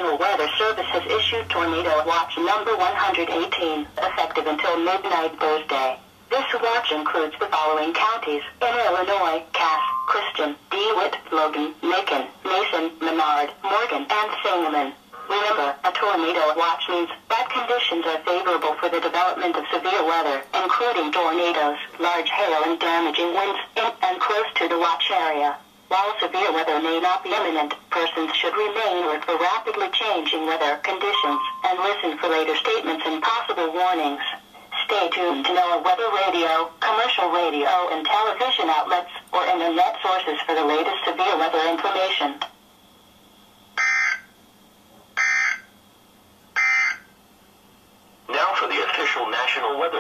National Weather Service has issued Tornado Watch number 118, effective until midnight Thursday. This watch includes the following counties in Illinois: Cass, Christian, Witt, Logan, Macon, Mason, Menard, Morgan, and Sangamon. Remember, a tornado watch means that conditions are favorable for the development of severe weather, including tornadoes, large hail, and damaging winds in and close to the watch area. While severe weather may not be imminent, persons should remain alert for rapidly changing weather conditions and listen for later statements and possible warnings. Stay tuned to NOAA weather radio, commercial radio and television outlets, or internet sources for the latest severe weather information. Now for the official National Weather